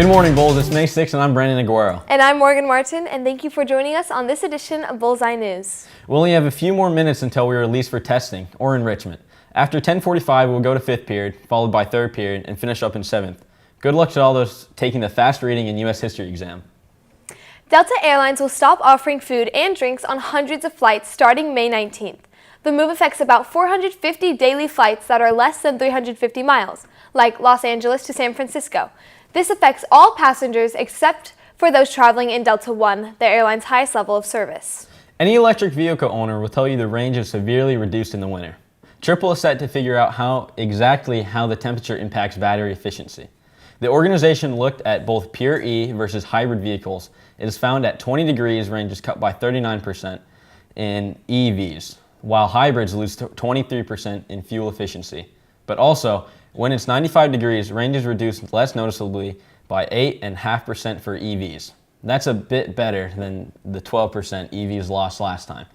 Good morning, Bulls. It's May 6th, and I'm Brandon Aguero. And I'm Morgan Martin, and thank you for joining us on this edition of Bullseye News. We only have a few more minutes until we're released for testing or enrichment. After 10:45, we'll go to 5th period, followed by 3rd period, and finish up in 7th. Good luck to all those taking the fast reading and U.S. history exam. Delta Airlines will stop offering food and drinks on hundreds of flights starting May 19th. The move affects about 450 daily flights that are less than 350 miles, like Los Angeles to San Francisco. This affects all passengers except for those traveling in Delta One, the airline's highest level of service. Any electric vehicle owner will tell you the range is severely reduced in the winter. Triple is set to figure out how the temperature impacts battery efficiency. The organization looked at both pure E versus hybrid vehicles. It is found at 20 degrees, range is cut by 39% in EVs, while hybrids lose 23% in fuel efficiency. But also, when it's 95 degrees, range is reduced less noticeably by 8.5% for EVs. That's a bit better than the 12% EVs lost last time.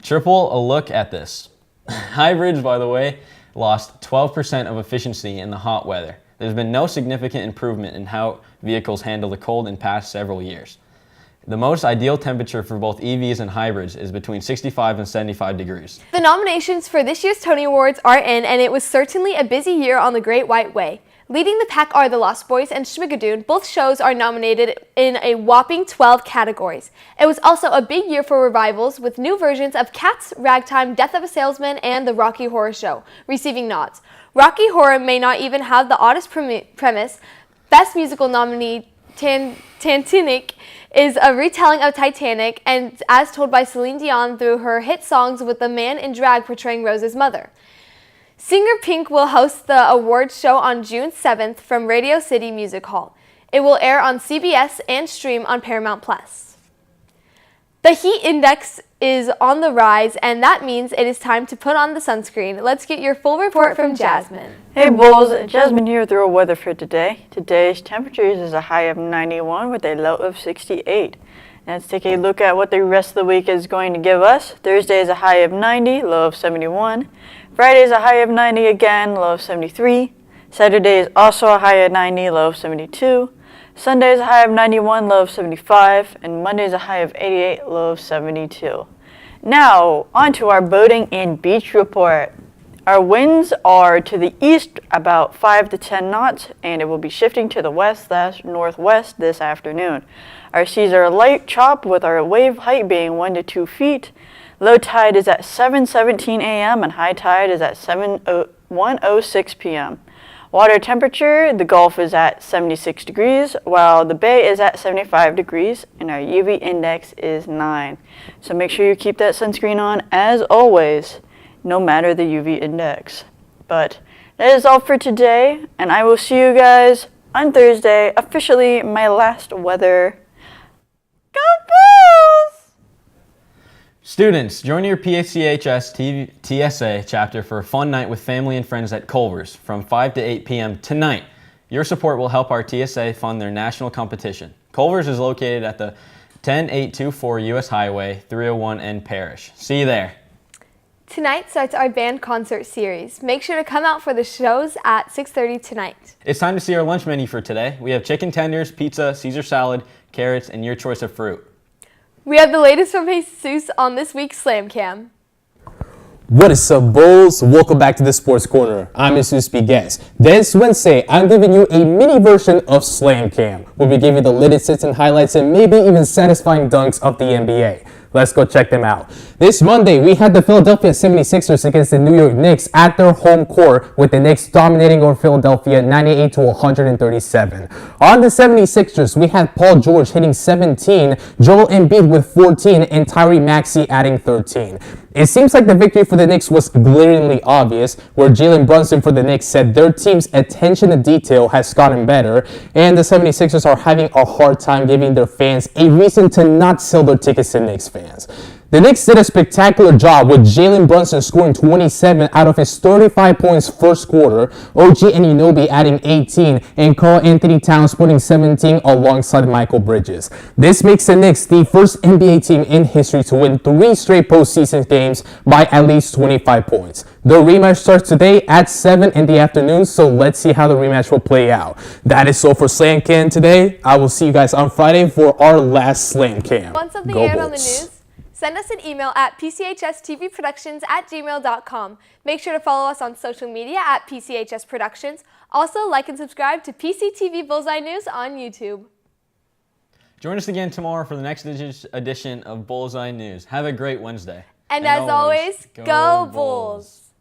Triple a look at this. Hybrids, by the way, lost 12% of efficiency in the hot weather. There's been no significant improvement in how vehicles handle the cold in past several years. The most ideal temperature for both EVs and hybrids is between 65 and 75 degrees. The nominations for this year's Tony Awards are in, and it was certainly a busy year on the Great White Way. Leading the pack are The Lost Boys and Schmigadoon. Both shows are nominated in a whopping 12 categories. It was also a big year for revivals, with new versions of Cats, Ragtime, Death of a Salesman, and The Rocky Horror Show receiving nods. Rocky Horror may not even have the oddest premise. Best Musical nominee Titanic is a retelling of Titanic, and as told by Celine Dion through her hit songs, with the man in drag portraying Rose's mother. Singer Pink will host the awards show on June 7th from Radio City Music Hall. It will air on CBS and stream on Paramount+. The heat index is on the rise, and that means it is time to put on the sunscreen. Let's get your full report from Jasmine. Hey Bulls, Jasmine here with your weather for today. Today's temperatures is a high of 91 with a low of 68. Let's take a look at what the rest of the week is going to give us. Thursday is a high of 90, low of 71. Friday is a high of 90 again, low of 73. Saturday is also a high of 90, low of 72. Sunday is a high of 91, low of 75, and Monday is a high of 88, low of 72. Now, on to our boating and beach report. Our winds are to the east about 5 to 10 knots, and it will be shifting to the west/northwest this afternoon. Our seas are light chop, with our wave height being 1 to 2 feet. Low tide is at 7:17 a.m. and high tide is at 1:06 p.m. Water temperature, the Gulf is at 76 degrees, while the Bay is at 75 degrees, and our UV index is 9. So make sure you keep that sunscreen on as always, no matter the UV index. But that is all for today, and I will see you guys on Thursday, officially my last weather. Go Bulls! Students, join your PCHS TSA chapter for a fun night with family and friends at Culver's from 5 to 8 p.m. tonight. Your support will help our TSA fund their national competition. Culver's is located at the 10824 U.S. Highway 301 in Parrish. See you there. Tonight starts our band concert series. Make sure to come out for the shows at 6:30 tonight. It's time to see our lunch menu for today. We have chicken tenders, pizza, Caesar salad, carrots, and your choice of fruit. We have the latest from Jesus on this week's Slam Cam. What is up, Bulls? Welcome back to the Sports Corner. I'm Jesus Guest. This Wednesday, I'm giving you a mini version of Slam Cam. We'll be giving you the latest hits and highlights and maybe even satisfying dunks of the NBA. Let's go check them out. This Monday, we had the Philadelphia 76ers against the New York Knicks at their home court, with the Knicks dominating over Philadelphia 98 to 137. On the 76ers, we had Paul George hitting 17, Joel Embiid with 14, and Tyrese Maxey adding 13. It seems like the victory for the Knicks was glaringly obvious, where Jalen Brunson for the Knicks said their team's attention to detail has gotten better, and the 76ers are having a hard time giving their fans a reason to not sell their tickets to Knicks fans. The Knicks did a spectacular job with Jalen Brunson scoring 27 out of his 35 points first quarter, OG Anunoby adding 18, and Karl Anthony Towns putting 17 alongside Michael Bridges. This makes the Knicks the first NBA team in history to win 3 straight postseason games by at least 25 points. The rematch starts today at 7 in the afternoon, so let's see how the rematch will play out. That is all for Slam Cam today. I will see you guys on Friday for our last Slam Cam. Want something Go aired on the Bulls. news? Send us an email at pchstvproductions@gmail.com. Make sure to follow us on social media at PCHS Productions. Also, like and subscribe to PCTV Bullseye News on YouTube. Join us again tomorrow for the next edition of Bullseye News. Have a great Wednesday. And as always, go Bulls!